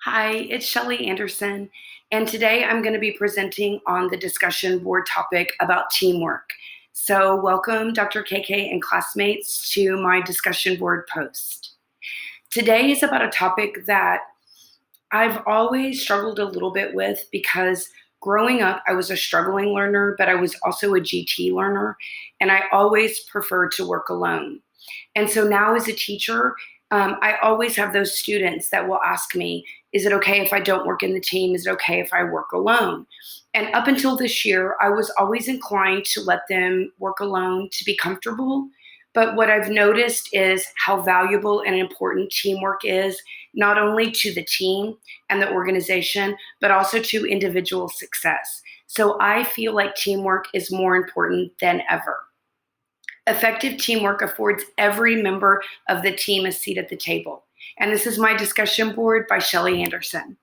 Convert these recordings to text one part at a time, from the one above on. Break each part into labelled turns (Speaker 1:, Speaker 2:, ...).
Speaker 1: Hi, it's Shelly Anderson, and today I'm going to be presenting on the discussion board topic about teamwork. So, welcome, Dr. KK and classmates, to my discussion board post. Today is about a topic that I've always struggled a little bit with because growing up, I was a struggling learner, but I was also a GT learner, and I always preferred to work alone. And so now, as a teacher, I always have those students that will ask me, is it okay if I don't work in the team? Is it okay if I work alone? And up until this year, I was always inclined to let them work alone to be comfortable. But what I've noticed is how valuable and important teamwork is, not only to the team and the organization, but also to individual success. So I feel like teamwork is more important than ever. Effective teamwork affords every member of the team a seat at the table. And this is my discussion board by Shelly Anderson.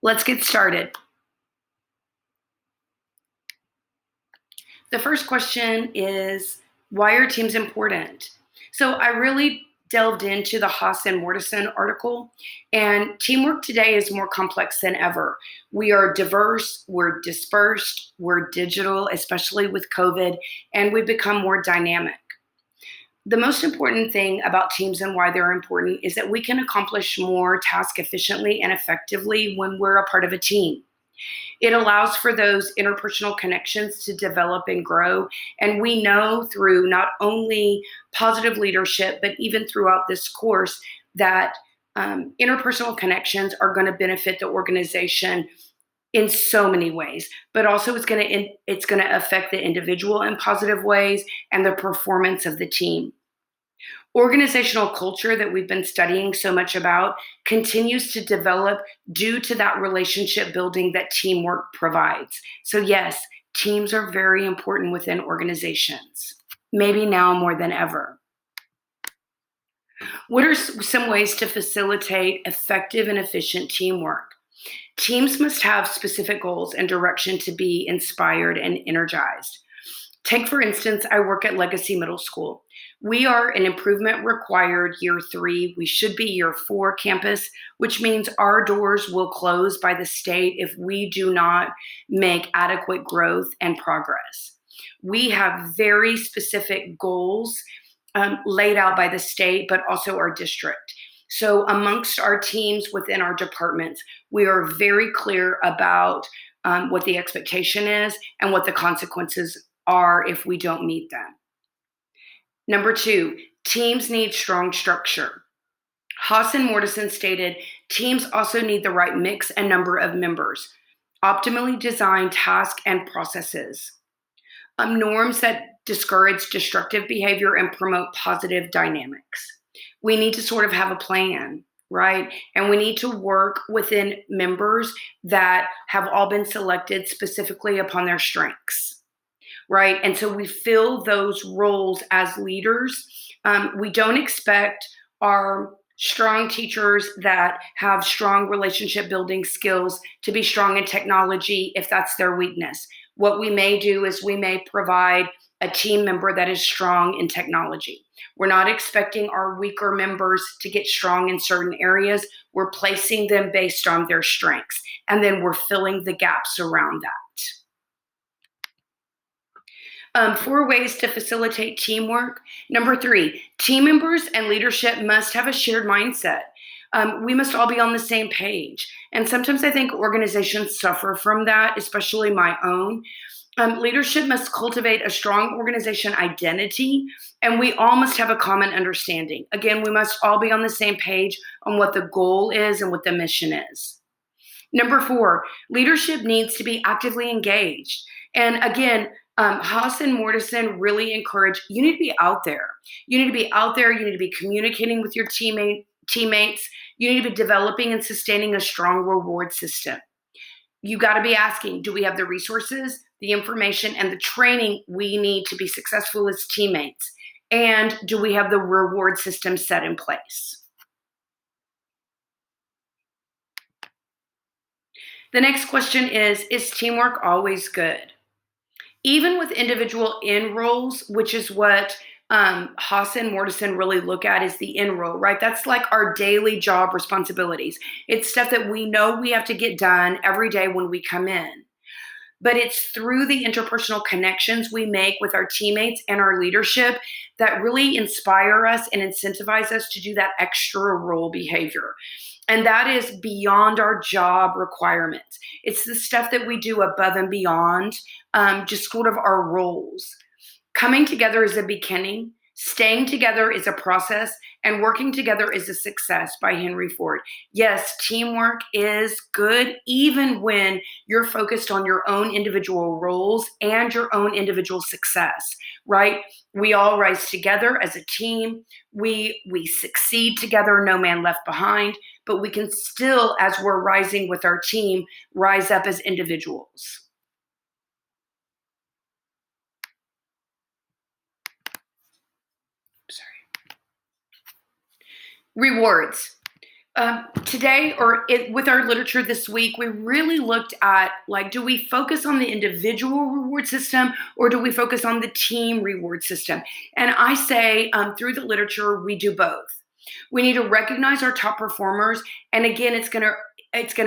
Speaker 1: Let's get started. The first question is, why are teams important? So I really delved into the Haas and Mortensen article, and teamwork today is more complex than ever. We are diverse, we're dispersed, we're digital, especially with COVID, and we've become more dynamic. The most important thing about teams and why they're important is that we can accomplish more tasks efficiently and effectively when we're a part of a team. It allows for those interpersonal connections to develop and grow. And we know through not only positive leadership, but even throughout this course, that interpersonal connections are going to benefit the organization in so many ways, but also it's going to affect the individual in positive ways and the performance of the team. Organizational culture that we've been studying so much about continues to develop due to that relationship building that teamwork provides. So yes, teams are very important within organizations, maybe now more than ever. What are some ways to facilitate effective and efficient teamwork? Teams must have specific goals and direction to be inspired and energized. Take, for instance, I work at Legacy Middle School. We are an improvement required year 3. We should be year 4 campus, which means our doors will close by the state if we do not make adequate growth and progress. We have very specific goals laid out by the state, but also our district. So amongst our teams within our departments, we are very clear about what the expectation is and what the consequences are if we don't meet them. Number 2, teams need strong structure. Haas and Mortensen stated, teams also need the right mix and number of members, optimally designed tasks and processes, norms that discourage destructive behavior and promote positive dynamics. We need to sort of have a plan, right? And we need to work within members that have all been selected specifically upon their strengths. Right. And so we fill those roles as leaders. We don't expect our strong teachers that have strong relationship building skills to be strong in technology if that's their weakness. What we may do is we may provide a team member that is strong in technology. We're not expecting our weaker members to get strong in certain areas. We're placing them based on their strengths, and then we're filling the gaps around that. 4 ways to facilitate teamwork. Number 3, team members and leadership must have a shared mindset. We must all be on the same page. And sometimes I think organizations suffer from that, especially my own. Leadership must cultivate a strong organization identity, and we all must have a common understanding. Again, we must all be on the same page on what the goal is and what the mission is. Number 4, leadership needs to be actively engaged. And again, Haas and Mortensen really encourage, you need to be out there. You need to be out there. You need to be communicating with your teammates. You need to be developing and sustaining a strong reward system. You got to be asking, do we have the resources, the information, and the training we need to be successful as teammates? And do we have the reward system set in place? The next question is teamwork always good? Even with individual end roles, which is what Haas and Mortison really look at is the end role, right? That's like our daily job responsibilities. It's stuff that we know we have to get done every day when we come in. But it's through the interpersonal connections we make with our teammates and our leadership that really inspire us and incentivize us to do that extra role behavior. And that is beyond our job requirements. It's the stuff that we do above and beyond, just sort of our roles. Coming together is a beginning, staying together is a process, and working together is a success by Henry Ford. Yes, teamwork is good even when you're focused on your own individual roles and your own individual success, right? We all rise together as a team. We succeed together, no man left behind, but we can still, as we're rising with our team, rise up as individuals. Rewards. Today, with our literature this week, we really looked at, like, do we focus on the individual reward system or do we focus on the team reward system? And I say through the literature, we do both. We need to recognize our top performers. And again, it's going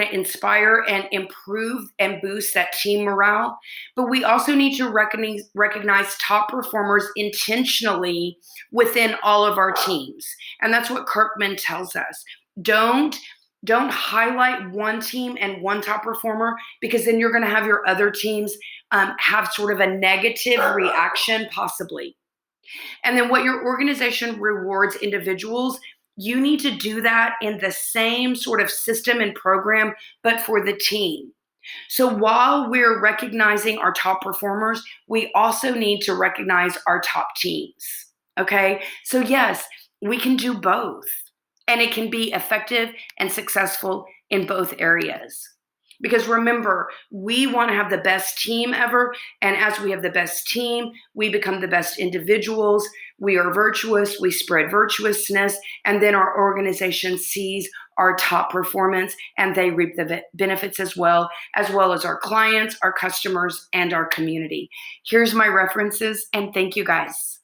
Speaker 1: to inspire and improve and boost that team morale. But we also need to recognize top performers intentionally within all of our teams. And that's what Kirkman tells us. Don't highlight one team and one top performer, because then you're going to have your other teams have sort of a negative reaction, possibly. And then what your organization rewards individuals, you need to do that in the same sort of system and program, but for the team. So while we're recognizing our top performers, we also need to recognize our top teams. Okay? So yes, we can do both. And it can be effective and successful in both areas. Because remember, we want to have the best team ever. And as we have the best team, we become the best individuals. We are virtuous. We spread virtuousness. And then our organization sees our top performance and they reap the benefits as well as our clients, our customers, and our community. Here's my references, and thank you guys.